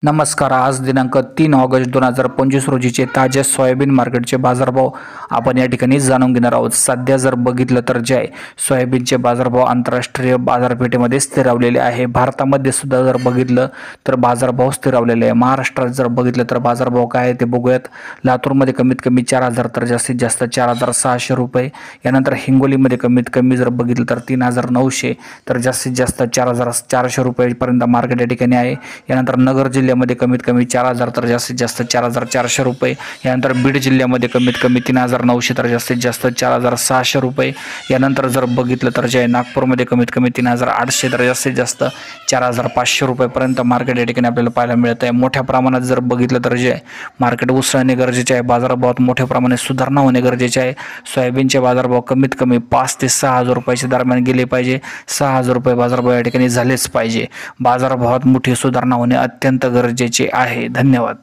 नमस्कार. आज दिनांक 3 ऑगस्ट 2025 रोजीचे ताजे सोयाबीन मार्केटचे बाजारभाव आपण या ठिकाणी जाणून घेणार आहोत. सध्या जर बघितलं तर जे आहे सोयाबीनचे बाजारभाव आंतरराष्ट्रीय बाजारपेठेमध्ये स्थिरावलेले आहे. भारतामध्ये सुद्धा जर बघितलं तर बाजारभाव स्थिरावलेले आहे. महाराष्ट्रात जर बघितलं तर बाजारभाव काय आहे ते बघूयात. लातूरमध्ये कमीत कमी 4,000 तर जास्तीत जास्त 4,600 रुपये. यानंतर हिंगोलीमध्ये कमीत कमी जर बघितलं तर 3,900 तर जास्तीत जास्त 4,400 रुपयेपर्यंत मार्केट या ठिकाणी आहे. यानंतर नगर जिल्ह्यामध्ये कमीत कमी 4,000 तर जास्तीत जास्त 4,400 रुपये. यानंतर बीड जिल्ह्यामध्ये कमीत कमी 3,900 तर जास्तीत जास्त 4,600 रुपये. यानंतर जर बघितलं तर जे नागपूरमध्ये कमीत कमी 3,800 तर जास्तीत जास्त 4,500 रुपयेपर्यंत मार्केट या ठिकाणी आपल्याला पाहायला मिळत आहे. मोठ्या प्रमाणात जर बघितलं तर जे मार्केट उसळणे गरजेचे आहे. बाजारभावात मोठ्या प्रमाणात सुधारणा होणे गरजेचे आहे. सोयाबीनचे बाजारभाव कमीत कमी 5,000 ते 6,000 रुपयाच्या दरम्यान गेले पाहिजे. 6,000 रुपये बाजारभाव या ठिकाणी झालेच पाहिजे. बाजारभावात मोठी सुधारणा होणे अत्यंत गरजेचे आहे. धन्यवाद.